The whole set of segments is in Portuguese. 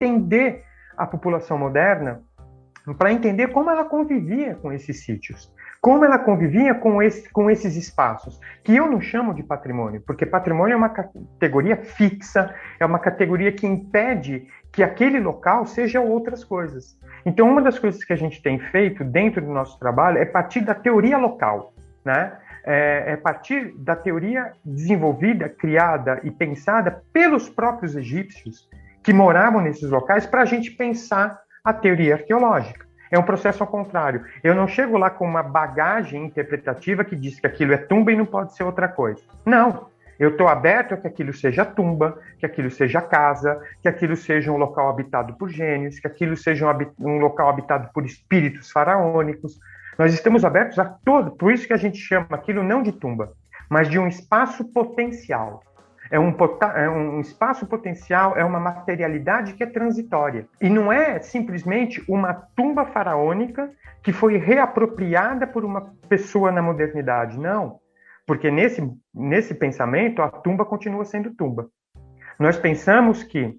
entender a população moderna, para entender como ela convivia com esses sítios, como ela convivia com esses espaços, que eu não chamo de patrimônio, porque patrimônio é uma categoria fixa, é uma categoria que impede que aquele local seja outras coisas. Então, uma das coisas que a gente tem feito dentro do nosso trabalho é partir da teoria local, né? É partir da teoria desenvolvida, criada e pensada pelos próprios egípcios que moravam nesses locais para a gente pensar a teoria arqueológica. É um processo ao contrário. Eu não chego lá com uma bagagem interpretativa que diz que aquilo é tumba e não pode ser outra coisa. Não. Eu estou aberto a que aquilo seja tumba, que aquilo seja casa, que aquilo seja um local habitado por gênios, que aquilo seja um local habitado por espíritos faraônicos. Nós estamos abertos a todo, por isso que a gente chama aquilo não de tumba, mas de um espaço potencial. É um espaço potencial, é uma materialidade que é transitória. E não é simplesmente uma tumba faraônica que foi reapropriada por uma pessoa na modernidade, não. Porque nesse pensamento, a tumba continua sendo tumba. Nós pensamos que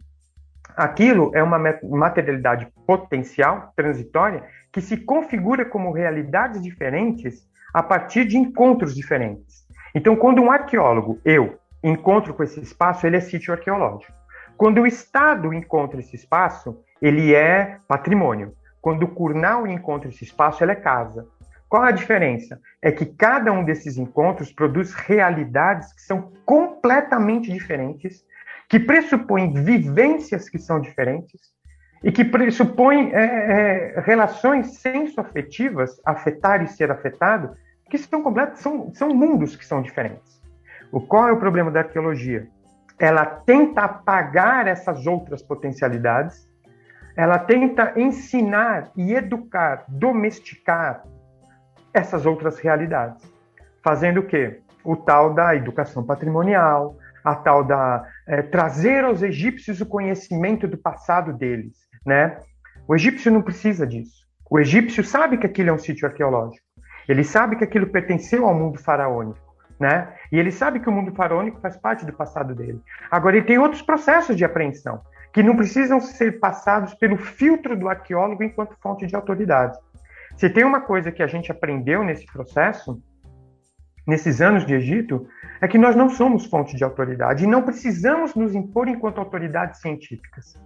aquilo é uma materialidade potencial, transitória, que se configura como realidades diferentes a partir de encontros diferentes. Então, quando um arqueólogo, encontro com esse espaço, ele é sítio arqueológico. Quando o Estado encontra esse espaço, ele é patrimônio. Quando o Curnal encontra esse espaço, ele é casa. Qual a diferença? É que cada um desses encontros produz realidades que são completamente diferentes, que pressupõem vivências que são diferentes e que pressupõem relações senso-afetivas, afetar e ser afetado, que são mundos que são diferentes. Qual é o problema da arqueologia? Ela tenta apagar essas outras potencialidades, ela tenta ensinar e educar, domesticar essas outras realidades. Fazendo o quê? O tal da educação patrimonial, a tal da trazer aos egípcios o conhecimento do passado deles, né? O egípcio não precisa disso. O egípcio sabe que aquilo é um sítio arqueológico. Ele sabe que aquilo pertenceu ao mundo faraônico, né? E ele sabe que o mundo faraônico faz parte do passado dele. Agora, ele tem outros processos de apreensão que não precisam ser passados pelo filtro do arqueólogo enquanto fonte de autoridade. Se tem uma coisa que a gente aprendeu nesse processo, nesses anos de Egito, é que nós não somos fonte de autoridade e não precisamos nos impor enquanto autoridades científicas.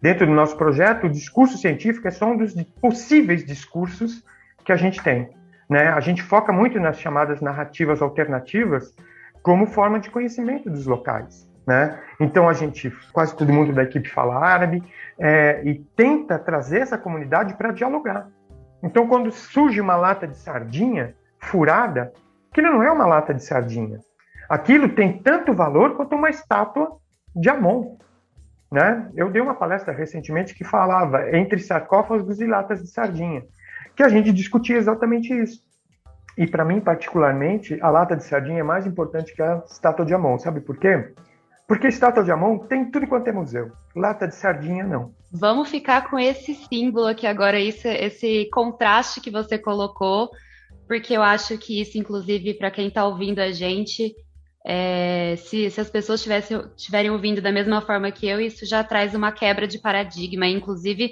Dentro do nosso projeto, o discurso científico é só um dos possíveis discursos que a gente tem, né? A gente foca muito nas chamadas narrativas alternativas como forma de conhecimento dos locais, né? Então, quase todo mundo da equipe fala árabe e tenta trazer essa comunidade para dialogar. Então, quando surge uma lata de sardinha furada, aquilo não é uma lata de sardinha. Aquilo tem tanto valor quanto uma estátua de Amon, né? Eu dei uma palestra recentemente que falava entre sarcófagos e latas de sardinha, que a gente discutia exatamente isso. E para mim, particularmente, a lata de sardinha é mais importante que a estátua de Amon. Sabe por quê? Porque a estátua de Amon tem tudo quanto é museu. Lata de sardinha, não. Vamos ficar com esse símbolo aqui agora, esse contraste que você colocou, porque eu acho que isso, inclusive, para quem está ouvindo a gente, se as pessoas estiverem ouvindo da mesma forma que eu, isso já traz uma quebra de paradigma, inclusive,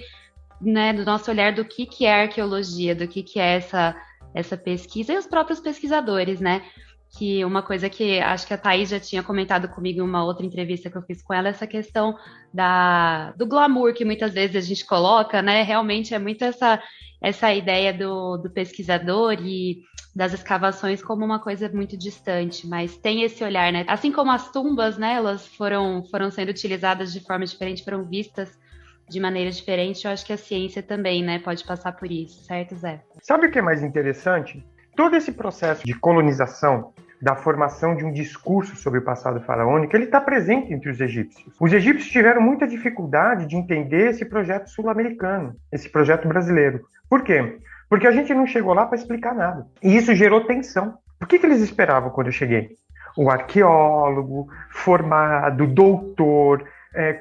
né, do nosso olhar do que é arqueologia, do que é essa pesquisa, e os próprios pesquisadores, né? Que uma coisa que acho que a Thaís já tinha comentado comigo em uma outra entrevista que eu fiz com ela, essa questão do glamour que muitas vezes a gente coloca, né? Realmente é muito essa ideia do pesquisador e das escavações como uma coisa muito distante, mas tem esse olhar, né? Assim como as tumbas, né? Elas foram sendo utilizadas de forma diferente, foram vistas de maneira diferente, eu acho que a ciência também, né? Pode passar por isso, certo, Zé? Sabe o que é mais interessante? Todo esse processo de colonização, da formação de um discurso sobre o passado faraônico, ele está presente entre os egípcios. Os egípcios tiveram muita dificuldade de entender esse projeto sul-americano, esse projeto brasileiro. Por quê? Porque a gente não chegou lá para explicar nada. E isso gerou tensão. O que eles esperavam quando eu cheguei? O arqueólogo, formado, doutor,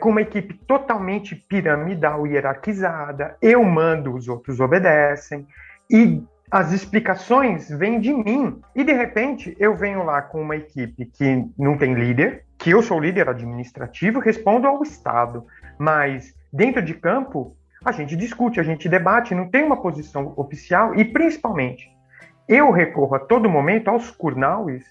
com uma equipe totalmente piramidal e hierarquizada. Eu mando, os outros obedecem. E as explicações vêm de mim. E, de repente, eu venho lá com uma equipe que não tem líder, que eu sou líder administrativo, respondo ao Estado, mas Dentro de campo, a gente discute, a gente debate, não tem uma posição oficial e, principalmente, eu recorro a todo momento aos Kurnauis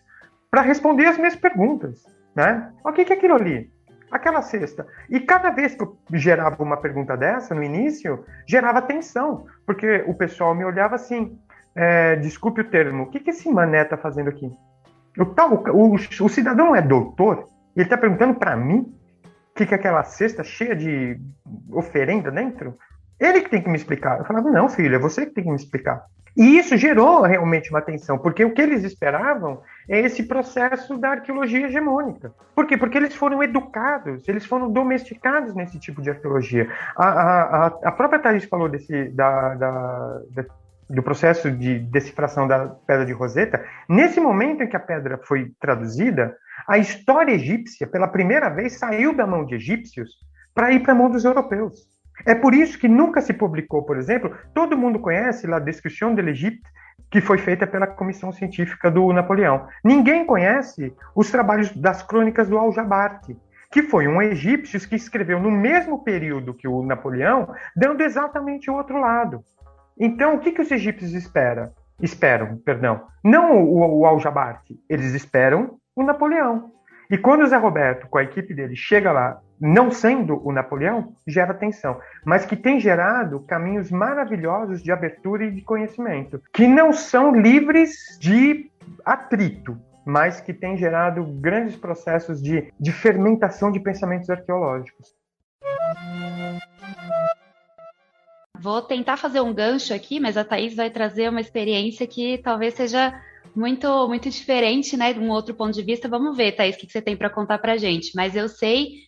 para responder as minhas perguntas, né? O que é aquilo ali? Aquela cesta. E cada vez que eu gerava uma pergunta dessa, no início, gerava tensão, porque o pessoal me olhava assim, desculpe o termo, o que esse mané tá fazendo aqui? O cidadão não é doutor? Ele está perguntando para mim o que é aquela cesta cheia de oferenda dentro? Ele que tem que me explicar. Eu falava, não, filho, é você que tem que me explicar. E isso gerou realmente uma tensão, porque o que eles esperavam é esse processo da arqueologia hegemônica. Por quê? Porque eles foram educados, eles foram domesticados nesse tipo de arqueologia. A própria Thaís falou do processo de decifração da Pedra de Roseta. Nesse momento em que a pedra foi traduzida, a história egípcia, pela primeira vez, saiu da mão de egípcios para ir para a mão dos europeus. É por isso que nunca se publicou, por exemplo, todo mundo conhece La Description de l'Égypte, que foi feita pela Comissão Científica do Napoleão. Ninguém conhece os trabalhos das crônicas do Al-Jabarte, que foi um egípcio que escreveu no mesmo período que o Napoleão, dando exatamente o outro lado. Então, o que os egípcios esperam? Não o Al-Jabarte, eles esperam o Napoleão. E quando o Zé Roberto, com a equipe dele, chega lá, não sendo o Napoleão, gera tensão, mas que tem gerado caminhos maravilhosos de abertura e de conhecimento, que não são livres de atrito, mas que têm gerado grandes processos de fermentação de pensamentos arqueológicos. Vou tentar fazer um gancho aqui, mas a Thaís vai trazer uma experiência que talvez seja muito, muito diferente, né, de um outro ponto de vista. Vamos ver, Thaís, o que você tem para contar para a gente. Mas eu sei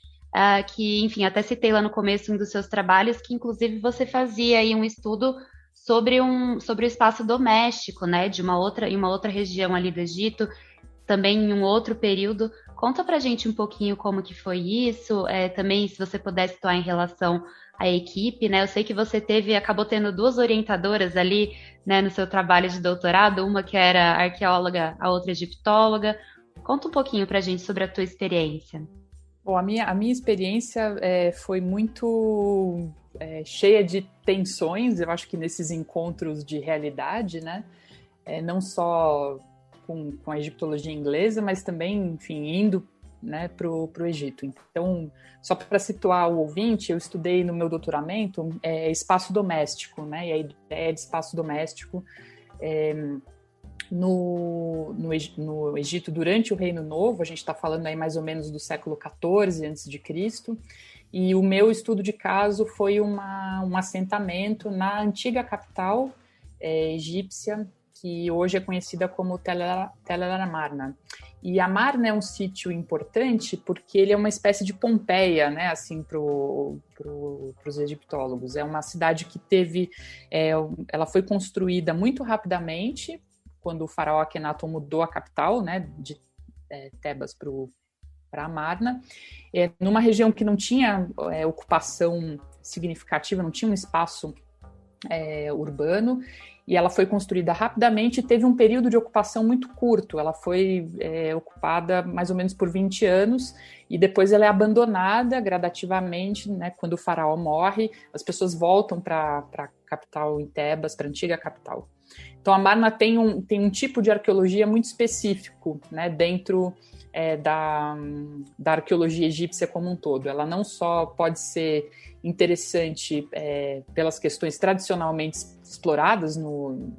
que, enfim, até citei lá no começo um dos seus trabalhos, que inclusive você fazia aí um estudo sobre o espaço doméstico, né, em uma outra região ali do Egito, também em um outro período. Conta para a gente um pouquinho como que foi isso, também se você pudesse situar em relação à equipe, né? Eu sei que você acabou tendo duas orientadoras ali, né, no seu trabalho de doutorado, uma que era arqueóloga, a outra egiptóloga. Conta um pouquinho para a gente sobre a tua experiência. Bom, a minha experiência foi muito cheia de tensões, eu acho que nesses encontros de realidade, né? Não só com a egiptologia inglesa, mas também, enfim, indo, né, para o Egito. Então, só para situar o ouvinte, eu estudei no meu doutoramento espaço doméstico, né? E a ideia de espaço doméstico no Egito durante o Reino Novo, a gente está falando aí mais ou menos do século XIV a.C., e o meu estudo de caso foi um assentamento na antiga capital egípcia, que hoje é conhecida como Tel el Amarna. E Amarna é um sítio importante porque ele é uma espécie de Pompeia, né, assim, para os egiptólogos. É uma cidade que ela foi construída muito rapidamente, quando o faraó Akhenaton mudou a capital, né, de Tebas para Amarna, numa região que não tinha ocupação significativa, não tinha um espaço urbano, e ela foi construída rapidamente e teve um período de ocupação muito curto. Ela foi ocupada mais ou menos por 20 anos e depois ela é abandonada gradativamente, né? Quando o faraó morre, as pessoas voltam para a capital em Tebas, para a antiga capital. Então, Amarna tem um tipo de arqueologia muito específico, né, dentro da arqueologia egípcia como um todo. Ela não só pode ser interessante pelas questões tradicionalmente exploradas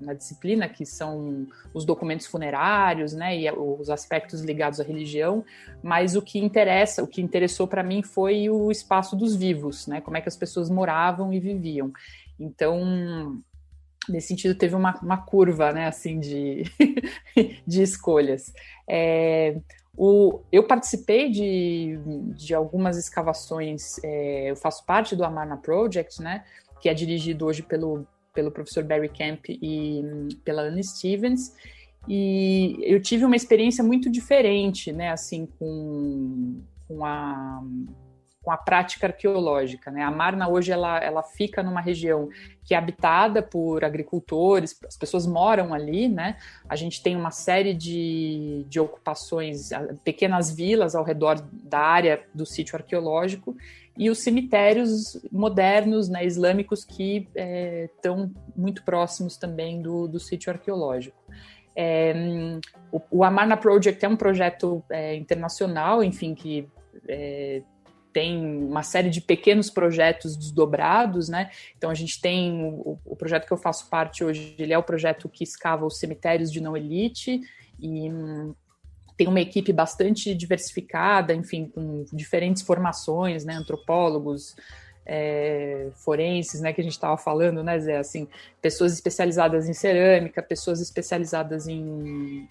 na disciplina, que são os documentos funerários, né, e os aspectos ligados à religião, mas o que interessou para mim foi o espaço dos vivos, né, como é que as pessoas moravam e viviam. Então, nesse sentido, teve uma curva, né, assim, de escolhas. Eu participei de algumas escavações, eu faço parte do Amarna Project, né, que é dirigido hoje pelo professor Barry Camp e pela Anne Stevens, e eu tive uma experiência muito diferente, né, assim, com a prática arqueológica, né? A Marna hoje ela fica numa região que é habitada por agricultores, as pessoas moram ali, né? A gente tem uma série de ocupações, pequenas vilas ao redor da área do sítio arqueológico, e os cemitérios modernos, né, islâmicos, que estão muito próximos também do sítio arqueológico. O Amarna Project é um projeto internacional, enfim, que tem uma série de pequenos projetos desdobrados, né? Então a gente tem o projeto que eu faço parte hoje, ele é o projeto que escava os cemitérios de não-elite, e tem uma equipe bastante diversificada, enfim, com diferentes formações, né? Antropólogos, forenses, né, que a gente estava falando, né, Zé, assim, pessoas especializadas em cerâmica, pessoas especializadas em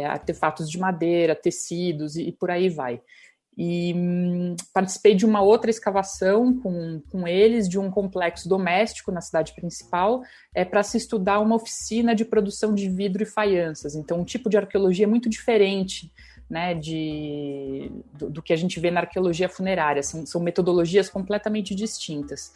artefatos de madeira, tecidos e por aí vai. E participei de uma outra escavação com eles, de um complexo doméstico na cidade principal, para se estudar uma oficina de produção de vidro e faianças. Então, um tipo de arqueologia muito diferente, né, do que a gente vê na arqueologia funerária. São metodologias completamente distintas.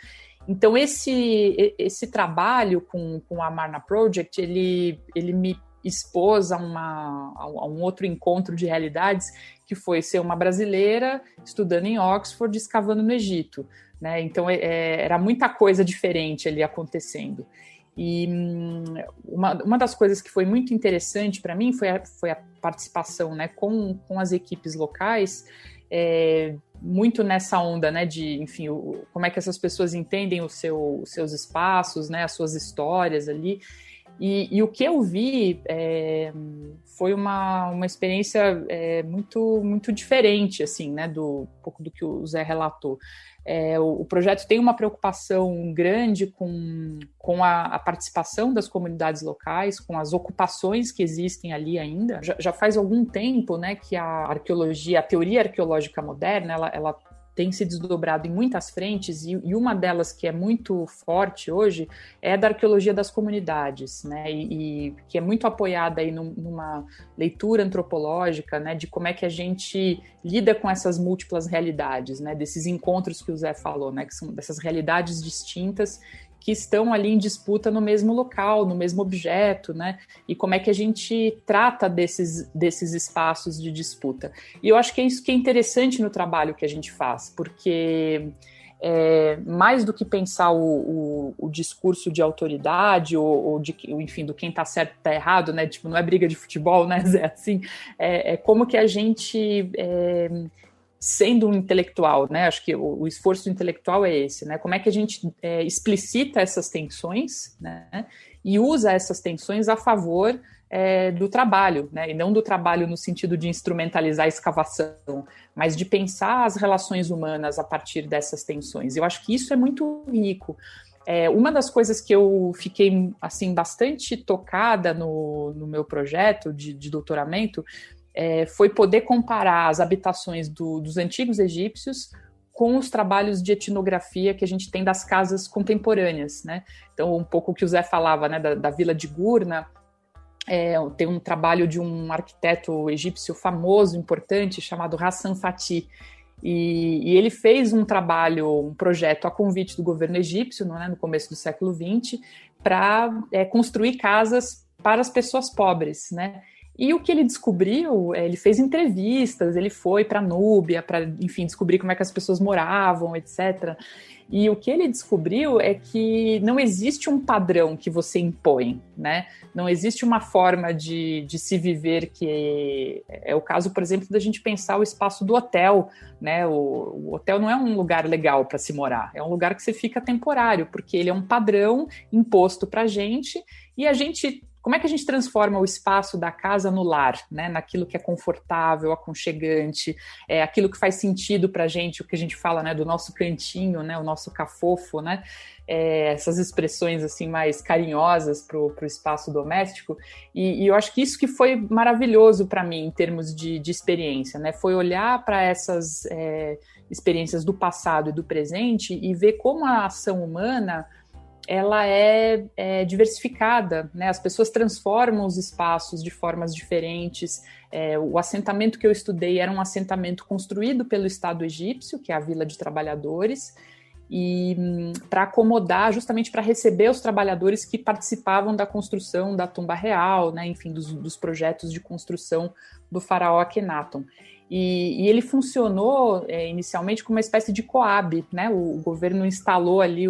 Então, esse trabalho com a Amarna Project, ele me expôs a um outro encontro de realidades, que foi ser uma brasileira estudando em Oxford, escavando no Egito, né? Então, era muita coisa diferente ali acontecendo. E uma das coisas que foi muito interessante para mim foi a participação, né, com as equipes locais, muito nessa onda, né, de, enfim, como é que essas pessoas entendem os seus espaços, né, as suas histórias ali. E o que eu vi foi uma experiência muito, muito diferente, assim, né, um pouco do que o Zé relatou. O projeto tem uma preocupação grande com a participação das comunidades locais, com as ocupações que existem ali ainda. Já faz algum tempo, né, que a arqueologia, a teoria arqueológica moderna, ela tem se desdobrado em muitas frentes, e uma delas que é muito forte hoje é a da arqueologia das comunidades, né, e que é muito apoiada aí numa leitura antropológica, né, de como é que a gente lida com essas múltiplas realidades, né, desses encontros que o Zé falou, né, que são dessas realidades distintas que estão ali em disputa no mesmo local, no mesmo objeto, né? E como é que a gente trata desses espaços de disputa. E eu acho que é isso que é interessante no trabalho que a gente faz, porque mais do que pensar o discurso de autoridade ou enfim, do quem está certo e está errado, né? Tipo, não é briga de futebol, né, Zé? Assim, como que a gente... sendo um intelectual, né? Acho que o esforço intelectual é esse, né? Como é que a gente explicita essas tensões, né? E usa essas tensões a favor do trabalho, né? E não do trabalho no sentido de instrumentalizar a escavação, mas de pensar as relações humanas a partir dessas tensões. Eu acho que isso é muito rico. Uma das coisas que eu fiquei assim bastante tocada no meu projeto de doutoramento foi poder comparar as habitações dos antigos egípcios com os trabalhos de etnografia que a gente tem das casas contemporâneas, né? Então, um pouco o que o Zé falava, né, da vila de Gurna, tem um trabalho de um arquiteto egípcio famoso, importante, chamado Hassan Fatih, e ele fez um projeto a convite do governo egípcio, né, no começo do século XX, para construir casas para as pessoas pobres, né? E o que ele descobriu, ele fez entrevistas, ele foi para a Núbia, para, enfim, descobrir como é que as pessoas moravam, etc. E o que ele descobriu é que não existe um padrão que você impõe, né? Não existe uma forma de se viver que é o caso, por exemplo, da gente pensar o espaço do hotel, né? O hotel não é um lugar legal para se morar, é um lugar que você fica temporário, porque ele é um padrão imposto para a gente, e a gente... Como é que a gente transforma o espaço da casa no lar, né? Naquilo que é confortável, aconchegante, aquilo que faz sentido para a gente, o que a gente fala, né, do nosso cantinho, né, o nosso cafofo, né? Essas expressões assim mais carinhosas para o espaço doméstico. E eu acho que isso que foi maravilhoso para mim em termos de experiência, né? Foi olhar para essas experiências do passado e do presente e ver como a ação humana ela é diversificada, né? As pessoas transformam os espaços de formas diferentes. O assentamento que eu estudei era um assentamento construído pelo Estado egípcio, que é a Vila de Trabalhadores, e para acomodar, justamente para receber os trabalhadores que participavam da construção da tumba real, né? Enfim, dos projetos de construção do faraó Akenaton. E ele funcionou inicialmente como uma espécie de Coab, né? O governo instalou ali